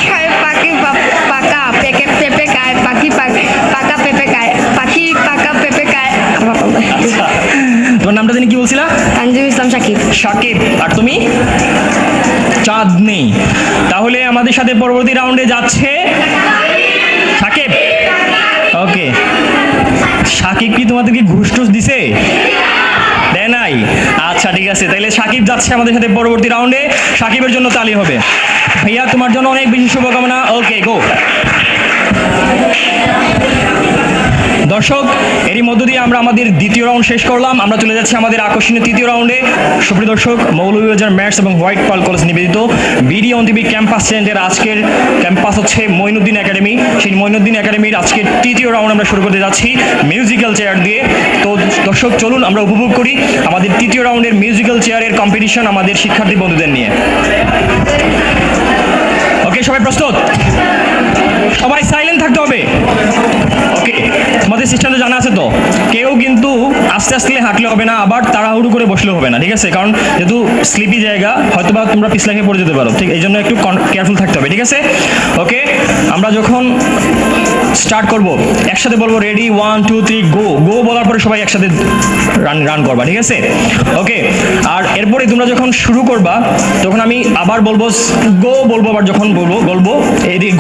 খায়, পাখি পাকা পেঁপে খায়, পাখি পাকা পেঁপে খায়, পাখি পাকা পেঁপে খায়। আচ্ছা, তোমার নামটা জানি কি বলছিলা? তানজিম ইসলাম সাকিব। সাকিব। আর তুমি? চাঁদনি। তাহলে আমাদের সাথে পরবর্তী রাউন্ডে যাচ্ছে সাকিব। ওকে, সাকিব কি তোমাদেরকে ঘুষ টুস দিছে? দেয় নাই? আচ্ছা, ঠিক আছে, তাহলে সাকিব যাচ্ছে আমাদের সাথে পরবর্তী রাউন্ডে। সাকিবের জন্য তালি হবে। ভাইয়া, তোমার জন্য অনেক বেশি শুভকামনা। ওকে, গো। দর্শক, এরই মধ্য দিয়ে আমরা আমাদের দ্বিতীয় রাউন্ড শেষ করলাম। আমরা চলে যাচ্ছি আমাদের আকর্ষণীয় তৃতীয় রাউন্ডে। সুপ্রিয় দর্শক, মৌলভীবাজার ম্যাথস এবং হোয়াইট পার্ল কলেজ নিবেদিত বিডি অন টিভি ক্যাম্পাস চ্যানেলের আজকের ক্যাম্পাস হচ্ছে মঈনুদ্দিন একাডেমি। সেই মঈনুদ্দিন একাডেমির আজকের তৃতীয় রাউন্ড আমরা শুরু করতে যাচ্ছি মিউজিক্যাল চেয়ার দিয়ে। তো দর্শক, চলুন আমরা উপভোগ করি আমাদের তৃতীয় রাউন্ডের মিউজিক্যাল চেয়ারের কম্পিটিশন আমাদের শিক্ষার্থী বন্ধুদের নিয়ে। ওকে, সবাই প্রস্তুত? সবাই সাইলেন্ট থাকতে হবে। ওকে, তোমাদের সিস্টেমে জানা আছে তো, কেউ কিন্তু আস্তে আস্তে হাঁটলে হবে না, আবার তাড়াহুড়ো করে বসলে হবে না, ঠিক আছে? কারণ যেহেতু স্লিপি জায়গা, হয়তোবা তোমরা পিছলা খেয়ে পড়ে যেতে পারো, ঠিক? এই জন্য একটু কেয়ারফুল থাকতে হবে, ঠিক আছে? ওকে, আমরা যখন স্টার্ট করব একসাথে বলবো রেডি 1 2 3 গো। গো বলার পরে সবাই একসাথে রান করবা, ঠিক আছে? ওকে, আর এরপরে তোমরা যখন শুরু করবা তখন আমি আবার বলবো গো বলবো, আবার যখন বলবো এদিকে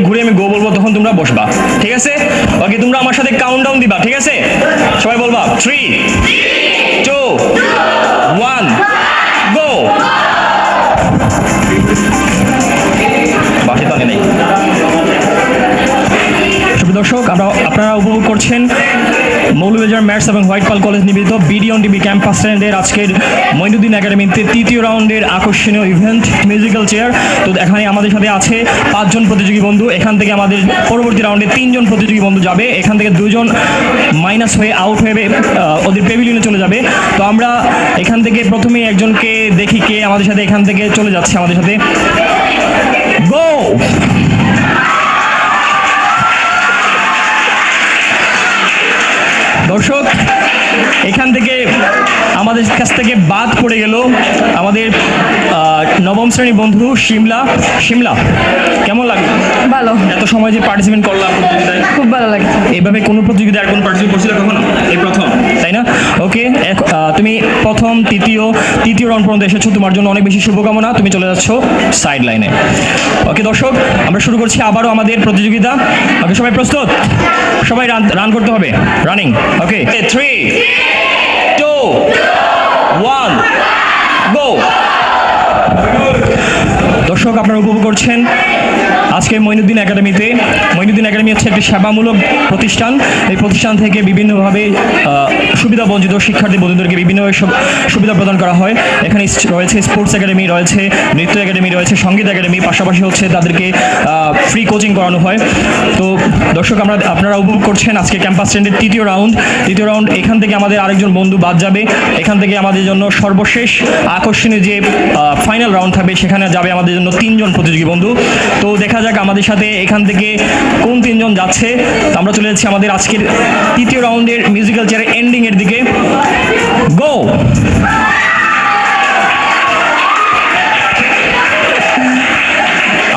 ঘুরে আমি গো বলবো, তখন তোমরা বসবা, ঠিক আছে? ওকে, তোমরা আমার সাথে কাউন্টডাউন দিবা, ঠিক আছে? সবাই বলবা 3 2 1 গো। বাসে তো নেই। দর্শক, আপনারা উপভোগ করছেন মৌলভীবাজার ম্যাথস এবং হোয়াইট পাল কলেজ নিবেদিত বিডি অন টিভি ক্যাম্পাস ট্যালেন্টের আজকের মঈনুদ্দিন একাডেমিতে তৃতীয় রাউন্ডের আকর্ষণীয় ইভেন্ট মিউজিক্যাল চেয়ার। তো এখানে আমাদের সাথে আছে 5 জন প্রতিযোগী বন্ধু। এখান থেকে আমাদের পরবর্তী রাউন্ডে 3 জন প্রতিযোগী বন্ধু যাবে। এখান থেকে 2 জন মাইনাস হয়ে আউট হয়ে ওদের পেভিলিয়নে চলে যাবে। তো আমরা এখান থেকে প্রথমে একজনকে দেখি কে আমাদের সাথে এখান থেকে চলে যাচ্ছে আমাদের সাথে। গো। দর্শক, এখান থেকে আমাদের কাছ থেকে বাদ পড়ে গেল আমাদের নবম শ্রেণীর বন্ধু শিমলা। কেমন লাগলো? ভালো, এত সময় যে পার্টিসিপেট করলাম প্রতিযোগিতায়, খুব ভালো লাগে। এইভাবে কোনো প্রতিযোগিতায় আর কোনো পার্টিসিপেট করছিল কখনো? এই প্রথম, তাই না? ওকে, তুমি প্রথম তৃতীয় রাউন্ড পর্যন্ত এসেছো, তোমার জন্য অনেক বেশি শুভকামনা। তুমি চলে যাচ্ছ সাইড লাইনে। ওকে দর্শক, আমরা শুরু করছি আবারও আমাদের প্রতিযোগিতা। ওকে, সবাই প্রস্তুত? সবাই রান করতে হবে, রানিং। ওকে, 3 2 1 গো। দর্শক, আপনারা উপভোগ করছেন আজকে মঈনুদ্দিন একাডেমিতে। মঈনুদ্দিন একাডেমি হচ্ছে একটি সেবামূলক প্রতিষ্ঠান। এই প্রতিষ্ঠান থেকে বিভিন্নভাবে সুবিধা বঞ্চিত শিক্ষার্থী বন্ধুদেরকে বিভিন্নভাবে সুবিধা প্রদান করা হয়। এখানে রয়েছে স্পোর্টস একাডেমি, রয়েছে নৃত্য একাডেমি, রয়েছে সঙ্গীত একাডেমি, পাশাপাশি হচ্ছে তাদেরকে ফ্রি কোচিং করানো হয়। তো দর্শক, আপনারা উপভোগ করছেন আজকে ক্যাম্পাস ট্যালেন্টের তৃতীয় রাউন্ড। এখান থেকে আমাদের আরেকজন বন্ধু বাদ যাবে। এখান থেকে আমাদের জন্য সর্বশেষ আকর্ষণীয় যে ফাইনাল রাউন্ড থাকবে সেখানে যাবে আমাদের জন্য 3 জন প্রতিযোগী বন্ধু। তো দেখা যাক আমাদের সাথে এখান থেকে কোন 3 জন যাচ্ছে। আমরা চলে যাচ্ছি আমাদের আজকের তৃতীয় রাউন্ডের মিউজিক্যাল চেয়ারের এন্ডিং এর দিকে। গো।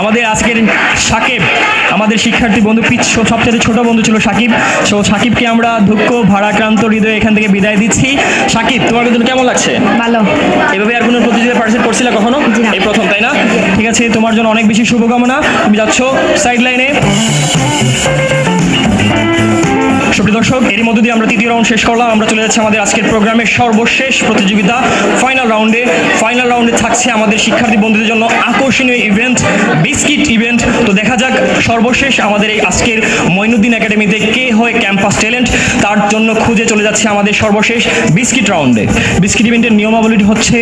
আমাদের আজকের সাকিব, আমাদের শিক্ষার্থী বন্ধু, সবচেয়ে ছোট বন্ধু ছিল সাকিব। সাকিবকে আমরা দুঃখ ভারাক্রান্ত হৃদয়ে এখান থেকে বিদায় দিচ্ছি। সাকিব, তোমার জন্য কেমন লাগছে? ভালো। এভাবে আর কোনো প্রতিযোগিতায় পার্টিসিপেট করছিলে কখনো? এই প্রথম, তাই না? ঠিক আছে, তোমার জন্য অনেক বেশি শুভকামনা। তুমি যাচ্ছ সাইড লাইনে। সুপ্রিয় দর্শক, এরই মধ্য দিয়ে আমরা তৃতীয় রাউন্ড শেষ করলাম। আমরা চলে যাচ্ছি আমাদের আজকের প্রোগ্রামের সর্বশেষ প্রতিযোগিতা ফাইনাল রাউন্ডে থাকছে আমাদের শিক্ষার্থী বন্ধুদের জন্য আকর্ষণীয় ইভেন্ট, বিস্কিট ইভেন্ট। তো দেখা যাক সর্বশেষ আমাদের এই আজকের মঈনুদ্দিন একাডেমিতে কে হয় ক্যাম্পাস ট্যালেন্ট, তার জন্য খুঁজে চলে যাচ্ছে আমাদের সর্বশেষ বিস্কিট রাউন্ডে। বিস্কিট ইভেন্টের নিয়মাবলীটি হচ্ছে,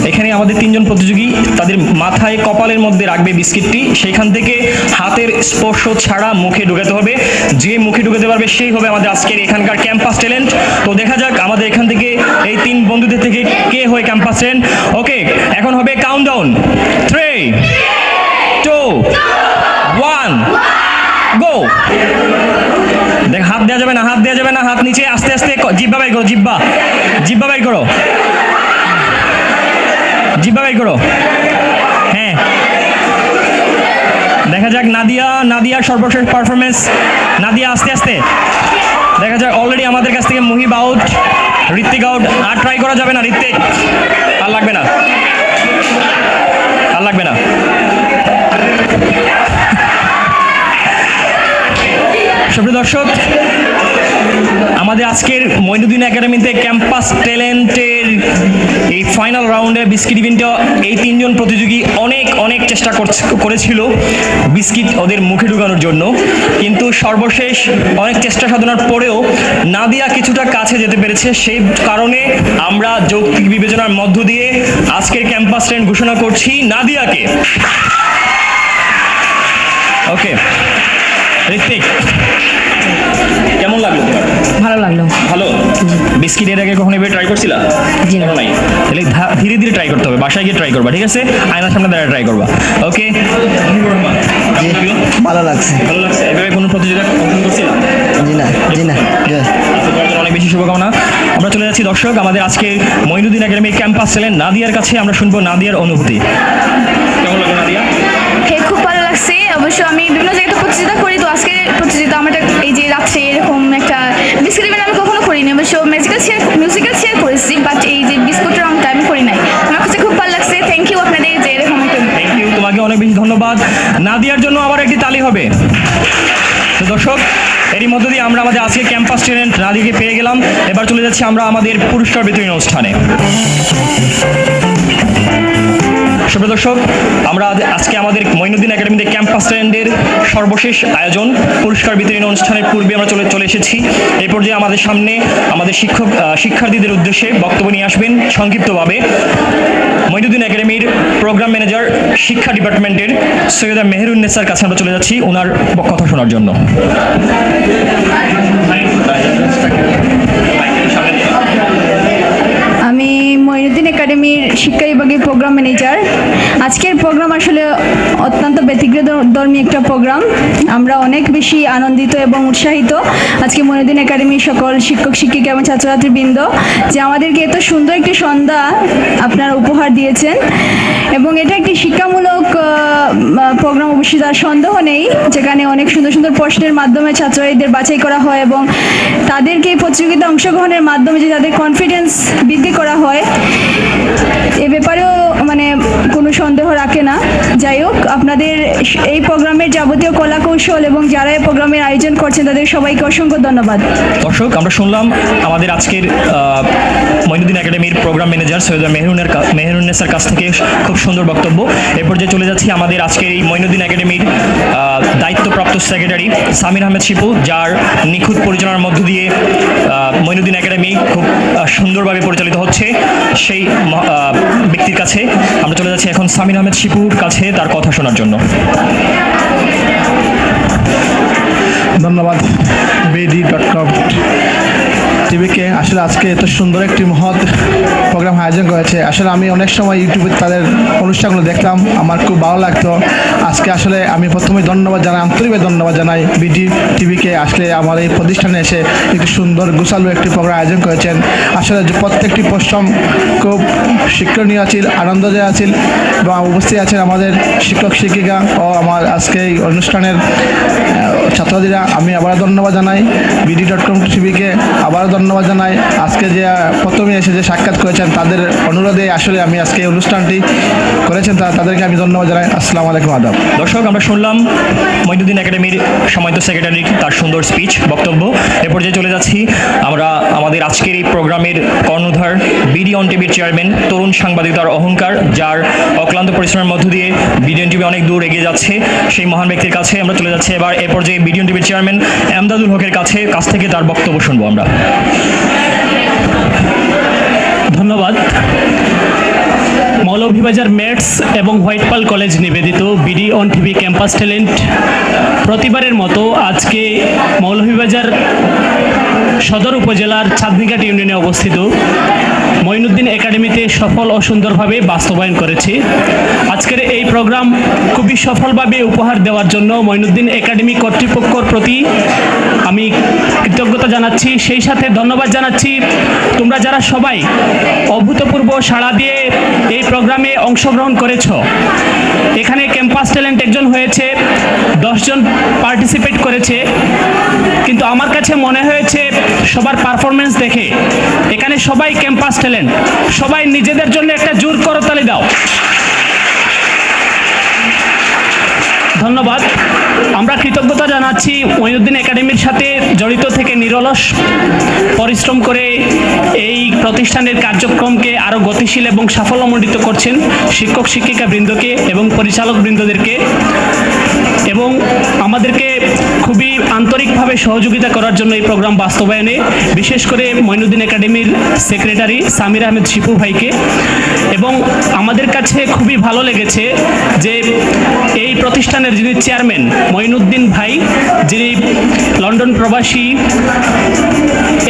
এখানে আমাদের 3 জন প্রতিযোগী তাদের মাথায় কপালের মধ্যে রাখবে বিস্কিটটি। সেইখান থেকে হাতের স্পর্শ ছাড়া মুখে ঢুকাতে হবে। যে মুখে ঢুকাতে পারবে সেই হবে আমাদের আজকের এখানকার ক্যাম্পাস ট্যালেন্ট। তো দেখা যাক আমাদের এখান থেকে এই 3 বন্ধুদের থেকে কে হয় ক্যাম্পাস ট্যালেন্ট। ওকে, এখন হবে কাউন্টডাউন 3 2 1 গো। দেখ, হাত দেওয়া যাবে না, হাত নিচে, আস্তে আস্তে জিব্বা বাইর করো, জিব্বা বাইর করো। হ্যাঁ, দেখা যাক নাদিয়ার সর্বশেষ পারফরমেন্স। নাদিয়া, আস্তে আস্তে দেখা যাক। অলরেডি আমাদের কাছ থেকে মুহিব আউট, ঋত্বিক আউট। আর ট্রাই করা যাবে না ঋত্বিক, আর লাগবে না। সুপ্রিয় দর্শক, আমাদের আজকের মঈনুদ্দিন একাডেমিতে ক্যাম্পাস ট্যালেন্টের এই ফাইনাল রাউন্ডে বিস্কিট ইভেন্টে এই 3 জন প্রতিযোগী অনেক চেষ্টা করেছিল বিস্কিট ওদের মুখে ঢুকানোর জন্য, কিন্তু সর্বশেষ অনেক চেষ্টা সাধনার পরেও নাদিয়া কিছুটা কাছে যেতে পেরেছে। সেই কারণে আমরা যৌক্তিক বিবেচনার মধ্য দিয়ে আজকের ক্যাম্পাস ট্যালেন্ট ঘোষণা করছি নাদিয়াকে। ওকে ঋত্বিক, কেমন লাগলো তোমার? ভালো লাগলো। ভালো। বিস্কিট এর আগে কখনো এভাবে ট্রাই করছিলা? জি না। নাই। তাহলে ধীরে ধীরে ট্রাই করতে হবে, বাসায় গিয়ে ট্রাই করবা, ঠিক আছে? আয়নার সামনে দাঁড়িয়ে ট্রাই করবা। ওকে, ভালো লাগছে। এভাবে কোনো প্রতিযোগিতা অংশগ্রহণ করছিলা? জি না। তোমার জন্য অনেক বেশি শুভকামনা। আমরা চলে যাচ্ছি দর্শক আমাদের আজকে মঈনুদ্দিন একাডেমি ক্যাম্পাস ছিলেন নাদিয়ার কাছে। আমরা শুনবো নাদিয়ার অনুভূতি। কেমন লাগলো নাদিয়া? হ্যাঁ, খুব ভালো লাগছে। অবশ্য আমি বিভিন্ন জায়গাতে প্রতিযোগিতা করি, তো আজকে প্রতিযোগিতা আমার এই যে রাত্রে এরকম একটা বিস্কুট ইভেন্ট আমি কখনো করিনি। অবশ্য মিউজিক্যাল চেয়ার করেছি, বাট এই যে বিস্কুট রংটা আমি করি নাই। আমার কাছে খুব ভালো লাগছে। থ্যাংক ইউ আপনাদের যে এরকম একটা। থ্যাংক ইউ, তোমাকে অনেক বেশি ধন্যবাদ। নাদিয়ার জন্য আবার একটি তালি হবে। তো দর্শক এরই মধ্য দিয়ে আমরা আমাদের আজকে ক্যাম্পাস স্টুডেন্ট নাদিয়াকে পেয়ে গেলাম। এবার চলে যাচ্ছি আমরা আমাদের পুরস্কার বিতরণী অনুষ্ঠানে। সুপ্রিয় দর্শক, আমরা আজকে আমাদের মঈনুদ্দিন একাডেমিতে ক্যাম্পাস স্টুডেন্টের সর্বশেষ আয়োজন পুরস্কার বিতরণী অনুষ্ঠানের পূর্বে আমরা চলে এসেছি। এই পর্যায়ে আমাদের সামনে আমাদের শিক্ষার্থীদের উদ্দেশ্যে বক্তব্য নিয়ে আসবেন সংক্ষিপ্তভাবে মঈনুদ্দিন একাডেমির প্রোগ্রাম ম্যানেজার শিক্ষা ডিপার্টমেন্টের সৈয়দা মেহেরুন্নেসার কাছে আমরা চলে যাচ্ছি ওনার কথা শোনার জন্য। আমি মঈনুদ্দিন একাডেমির শিক্ষা বিভাগের প্রোগ্রাম ম্যানেজার। আজকের প্রোগ্রাম আসলে অত্যন্ত ব্যতিক্রমধর্মী একটা প্রোগ্রাম। আমরা অনেক বেশি আনন্দিত এবং উৎসাহিত আজকে মঈনুদ্দিন একাডেমির সকল শিক্ষক শিক্ষিকা এবং ছাত্রছাত্রীবৃন্দ যে আমাদেরকে এত সুন্দর একটি সন্ধ্যা আপনারা উপহার দিয়েছেন। এবং এটা একটি শিক্ষামূলক প্রোগ্রাম, অবশ্যই তার সন্দেহ নেই, যেখানে অনেক সুন্দর সুন্দর প্রশ্নের মাধ্যমে ছাত্রীদের বাছাই করা হয় এবং তাদেরকে এই প্রতিযোগিতায় অংশগ্রহণের মাধ্যমে যে তাদের কনফিডেন্স বৃদ্ধি করা হয়, এ ব্যাপারেও মানে কোনো সন্দেহ রাখে না। যাই হোক, আপনাদের এই প্রোগ্রামের যাবতীয় কলা কৌশল এবং যারা এই প্রোগ্রামের আয়োজন করছেন তাদের সবাইকে অসংখ্য ধন্যবাদ। দর্শক আমরা শুনলাম আমাদের আজকের মঈনুদ্দিন একাডেমির প্রোগ্রাম ম্যানেজার সৈয়দা মেহেরুন্নেসার কাছ থেকে খুব সুন্দর বক্তব্য। এরপর যে চলে যাচ্ছি আমাদের আজকের এই মঈনুদ্দিন একাডেমির দায়িত্বপ্রাপ্ত সেক্রেটারি সামির আহমেদ শিপু, যার নিখুঁত পরিচালনার মধ্য দিয়ে মঈনুদ্দিন একাডেমি খুব সুন্দরভাবে পরিচালিত হচ্ছে, সেই ব্যক্তির কাছে আমরা চলে যাচ্ছি এখন সামির আহমেদ শিপুর কাছে তার কথা শোনার জন্য। ধন্যবাদ BD.com টিভিকে। আসলে আজকে এত সুন্দর একটি মহৎ প্রোগ্রাম আয়োজন করেছে। আসলে আমি অনেক সময় ইউটিউবে তাদের অনুষ্ঠানগুলো দেখতাম, আমার খুব ভালো লাগতো। আজকে আসলে আমি প্রথমে আন্তরিকভাবে ধন্যবাদ জানাই BD টিভিকে। আসলে আমার এই প্রতিষ্ঠানে এসে একটি সুন্দর গোছালো একটি প্রোগ্রাম আয়োজন করেছেন। আসলে যে প্রত্যেকটি পরিশ্রম খুব শিক্ষণীয় ছিল, আনন্দদায়ক ছিল এবং উপস্থিত আছেন আমাদের শিক্ষক শিক্ষিকা ও আমার আজকে এই অনুষ্ঠানের ছাত্রছাত্রীরা। আমি আবার ধন্যবাদ জানাই BD.com টিভিকে, আবারও ধন্যবাদ জানাই। আজকে যে প্রথমে এসে যে সাক্ষাৎ করেছেন তাদের অনুরোধে আসলে আমি আজকে এই অনুষ্ঠানটি করেছেন, তাদেরকে আমি ধন্যবাদ জানাই। আসসালামু আলাইকুম, আদাব। দর্শক আমরা শুনলাম মঈনুদ্দিন একাডেমির সম্মানিত সেক্রেটারি তার সুন্দর স্পিচ বক্তব্য। এ পর্যায়ে চলে যাচ্ছি আমরা আমাদের আজকের এই প্রোগ্রামের কর্ণধার BD টিভির চেয়ারম্যান, তরুণ সাংবাদিকতার অহংকার, যার অক্লান্ত পরিশ্রমের মধ্য দিয়ে BD টিভি অনেক দূর এগিয়ে যাচ্ছে, সেই মহান ব্যক্তির কাছে আমরা চলে যাচ্ছি। এবার এ পর্যায়ে BD টিভির চেয়ারম্যান এমদাদুল হকের কাছ থেকে তার বক্তব্য শুনবো আমরা। ধন্যবাদ। মৌলভীবাজার মেটস এবং হোয়াইট পার্ল কলেজ নিবেদিত BD টিভি ক্যাম্পাস ট্যালেন্ট প্রতিবারের মতো আজকে মৌলভীবাজার সদর উপজেলার চাঁদনীঘাট ইউনিয়নে অবস্থিত মঈনুদ্দিন একাডেমিতে সফল ও সুন্দরভাবে বাস্তবায়ন করেছে। আজকের এই প্রোগ্রাম খুবই সফলভাবে উপহার দেওয়ার জন্য মঈনুদ্দিন একাডেমি কর্তৃপক্ষের প্রতি আমি কৃতজ্ঞতা জানাচ্ছি, সেই সাথে ধন্যবাদ জানাচ্ছি তোমরা যারা সবাই অভূতপূর্ব সাড়া দিয়ে এই প্রোগ্রামে অংশগ্রহণ করেছ। এখানে ক্যাম্পাস ট্যালেন্ট একজন হয়েছে, 10 জন পার্টিসিপেট করেছে, কিন্তু আমার কাছে মনে হয়েছে সবার পারফরমেন্স দেখে এখানে সবাই ক্যাম্পাস ট্যালেন্ট। সবাই নিজেদের জন্য একটা জোর করতালি দাও। ধন্যবাদ। আমরা কৃতজ্ঞতা জানাচ্ছি মঈনুদ্দিন একাডেমির সাথে জড়িত থেকে নিরলস পরিশ্রম করে এই প্রতিষ্ঠানের কার্যক্রমকে আরও গতিশীল এবং সাফল্যমণ্ডিত করছেন শিক্ষক শিক্ষিকা বৃন্দকে এবং পরিচালক বৃন্দদেরকে, এবং আমাদেরকে খুবই আন্তরিকভাবে সহযোগিতা করার জন্য এই প্রোগ্রাম বাস্তবায়নে, বিশেষ করে মঈনুদ্দিন একাডেমির সেক্রেটারি সামির আহমেদ শিপু ভাইকে। এবং আমাদের কাছে খুবই ভালো লেগেছে যে এই প্রতিষ্ঠানের যিনি চেয়ারম্যান মঈনুদ্দিন ভাই, যিনি লন্ডন প্রবাসী,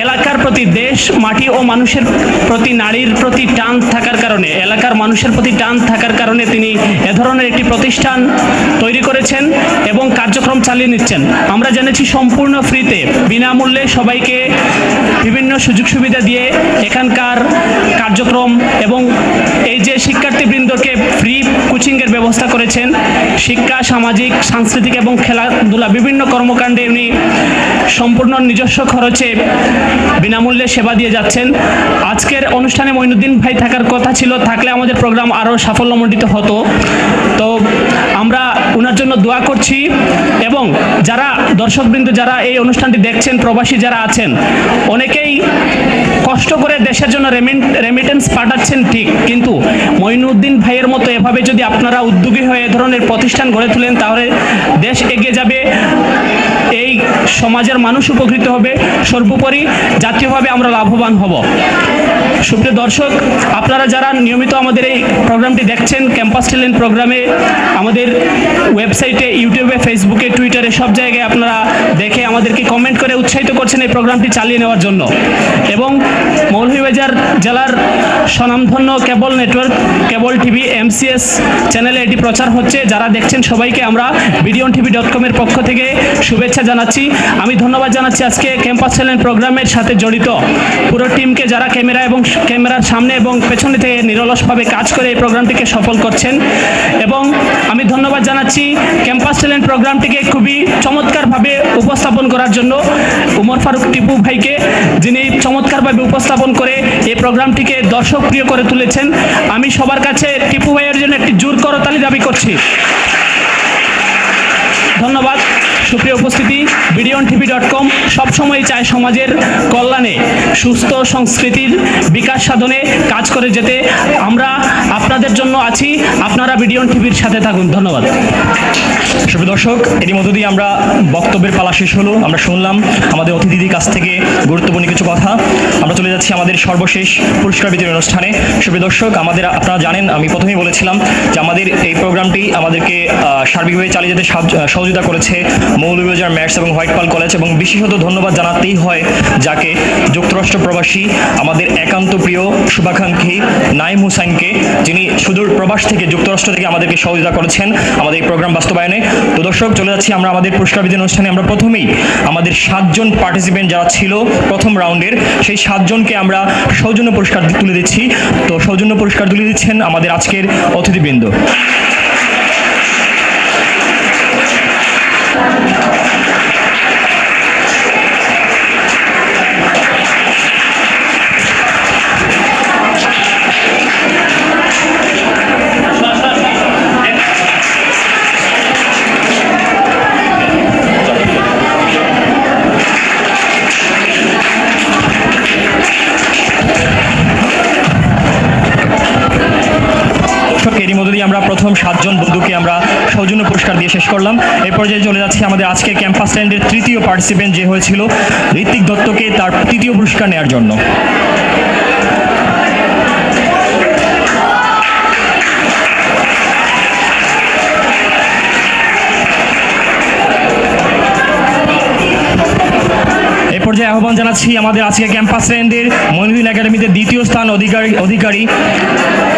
এলাকার প্রতি প্রতি, দেশ মাটি ও মানুষের প্রতি, নারীর প্রতি টান থাকার কারণে, এলাকার মানুষের প্রতি টান থাকার কারণে তিনি এ ধরনের একটি প্রতিষ্ঠান তৈরি করেছেন এবং কার্যক্রম চালিয়ে নিচ্ছেন। আমরা জেনেছি সম্পূর্ণ ফ্রিতে, বিনামূল্যে সবাইকে বিভিন্ন সুযোগ সুবিধা দিয়ে এখানকার কার্যক্রম এবং এই যে শিক্ষার্থীবৃন্দকে ফ্রি কোচিংয়ের ব্যবস্থা করেছেন, শিক্ষা, সামাজিক, সাংস্কৃতিক এবং খেলাধুলা বিভিন্ন কর্মকাণ্ডে উনি সম্পূর্ণ নিজস্ব খরচে বিনামূল্যে সেবা দিয়ে যাচ্ছেন। আজকের অনুষ্ঠানে মঈনুদ্দিন ভাই থাকার কথা ছিল, থাকলে আমাদের প্রোগ্রাম আরও সাফল্যমণ্ডিত হতো। তো আমরা ওনার জন্য দোয়া করছি এবং যারা দর্শকবৃন্দ যারা এই অনুষ্ঠানটি দেখছেন, প্রবাসী যারা আছেন, অনেকেই কষ্ট করে দেশের জন্য রেমিটেন্স পাঠাচ্ছেন ঠিক, কিন্তু মঈনুদ্দিন ভাইয়ের মতো এভাবে যদি আপনারা উদ্যোগী হয়ে এ ধরনের প্রতিষ্ঠান গড়ে তোলেন তাহলে দেশ এগিয়ে যাবে, এই সমাজের মানুষ উপকৃত হবে, সর্বোপরি জাতীয়ভাবে আমরা লাভবান হব। সুপ্রিয় দর্শক, আপনারা যারা নিয়মিত আমাদের এই প্রোগ্রামটি দেখছেন, ক্যাম্পাস ট্যালেন্ট প্রোগ্রামে আমাদের ওয়েবসাইটে, ইউটিউবে, ফেসবুকে, টুইটারে সব জায়গায় আপনারা দেখে আমাদেরকে কমেন্ট করে উৎসাহিত করছেন এই প্রোগ্রামটি চালিয়ে নেওয়ার জন্য। এবং মৌলভীবাজার জেলার স্বনামধন্য কেবল নেটওয়ার্ক, কেবল টিভি, MCS চ্যানেলে এটি প্রচার হচ্ছে। যারা দেখছেন সবাইকে আমরা BDOnTV.com এর পক্ষ থেকে শুভেচ্ছা জানাচ্ছি। আমি ধন্যবাদ জানাচ্ছি আজকে ক্যাম্পাস ট্যালেন্ট প্রোগ্রামের সাথে জড়িত পুরো টিমকে, যারা ক্যামেরা এবং ক্যামেরার সামনে এবং পেছনে থেকে নিরলসভাবে কাজ করে এই প্রোগ্রামটিকে সফল করছেন। এবং আমি ধন্যবাদ জানাচ্ছি ক্যাম্পাস ট্যালেন্ট প্রোগ্রামটিকে খুবই চমৎকারভাবে উপস্থাপন করার জন্য উমর ফারুক টিপু ভাইকে, যিনি চমৎকারভাবে উপস্থাপন করে এই প্রোগ্রামটিকে দর্শকপ্রিয় করে তুলেছেন। আমি সবার কাছে টিপু ভাইয়ের জন্য একটি জোর করতালি দাবি করছি। ধন্যবাদ। সুপ্রিয় উপস্থিতি, BDOnTV.com সবসময় চায় সমাজের কল্যাণে, সুস্থ সংস্কৃতির বিকাশ সাধনে কাজ করে যেতে। আমরা আপনাদের জন্য আছি, আপনারা BDOnTVর সাথে থাকুন। ধন্যবাদ। সুপ্রিয় দর্শক, এর মধ্য দিয়ে আমরা বক্তব্যের পালা শেষ হলো। আমরা শুনলাম আমাদের অতিথির কাছ থেকে গুরুত্বপূর্ণ কিছু কথা। আমরা চলে যাচ্ছি আমাদের সর্বশেষ পুরস্কার বিতরণ অনুষ্ঠানে। সুপ্রিয় দর্শক, আপনারা জানেন, আমি প্রথমেই বলেছিলাম যে আমাদের এই প্রোগ্রামটি আমাদেরকে সার্বিকভাবে চালিয়ে যেতে সহযোগিতা করেছে মৌলভীবাজার ম্যাটস এবং হোয়াইট পার্ল কলেজ, এবং বিশেষত ধন্যবাদ জানাতেই হয় যাকে, যুক্তরাষ্ট্র প্রবাসী আমাদের একান্ত প্রিয় শুভাকাঙ্ক্ষী নাইম হুসাইনকে, যিনি সুদূর প্রবাস থেকে, যুক্তরাষ্ট্র থেকে আমাদেরকে সহযোগিতা করেছেন আমাদের এই প্রোগ্রাম বাস্তবায়নে। তো দর্শক, চলে যাচ্ছি আমরা আমাদের পুরস্কার বিতরণ অনুষ্ঠানে। আমরা প্রথমেই আমাদের 7 জন পার্টিসিপেন্ট যারা ছিল প্রথম রাউন্ডের, সেই 7 জনকে আমরা সৌজন্য পুরস্কার তুলে দিচ্ছি। তো সৌজন্য পুরস্কার তুলে দিচ্ছেন আমাদের আজকের অতিথিবৃন্দ। এরই মধ্যে দিয়ে আমরা প্রথম 7 জন বন্ধুকে আমরা সৌজন্য পুরস্কার দিয়ে শেষ করলাম। এই পর্যায়ে চলে যাচ্ছি আমাদের আজকের ক্যাম্পাস ট্যালেন্টের তৃতীয় পার্টিসিপেন্ট যে হয়েছিল ঋত্বিক দত্তকে তার তৃতীয় পুরস্কার নেওয়ার জন্য। পর্যায়ে আহ্বান জানাচ্ছি আমাদের আজকে ক্যাম্পাস ট্যালেন্টের মঈনুদ্দিন একাডেমিতে দ্বিতীয় স্থান অধিকারী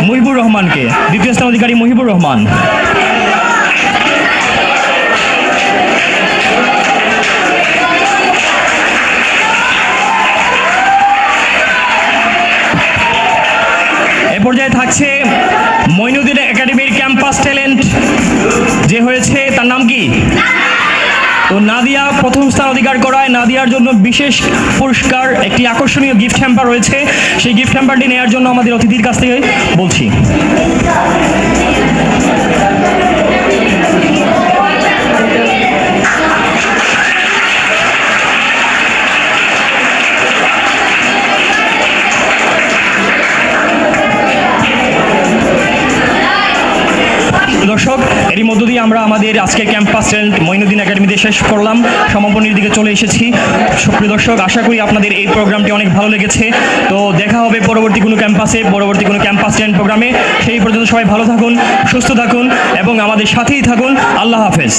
মুহিবুর রহমানকে। দ্বিতীয় স্থান অধিকারী মুহিবুর রহমান। এ পর্যায়ে থাকছে মঈনুদ্দিন একাডেমির ক্যাম্পাস ট্যালেন্ট যে হয়েছে, তার নাম কি? তো নাদিয়া প্রথম স্থান অধিকার করায় নাদিয়ার জন্য বিশেষ পুরস্কার, একটি আকর্ষণীয় গিফট হ্যাম্পার রয়েছে। সেই গিফট হ্যাম্পারটি নেওয়ার জন্য আমাদের অতিথির কাছ থেকে বলছি। দর্শক, এরই মধ্য দিয়ে আমরা আমাদের আজকের ক্যাম্পাস ট্যালেন্ট মঈনুদ্দিন একাডেমিতে শেষ করলাম, সমাপনের দিকে চলে এসেছি। সুপ্রিয় দর্শক, আশা করি আপনাদের এই প্রোগ্রামটি অনেক ভালো লেগেছে। তো দেখা হবে পরবর্তী কোনো ক্যাম্পাস ট্যালেন্ট প্রোগ্রামে। সেই পর্যন্ত সবাই ভালো থাকুন, সুস্থ থাকুন এবং আমাদের সাথেই থাকুন। আল্লাহ হাফেজ।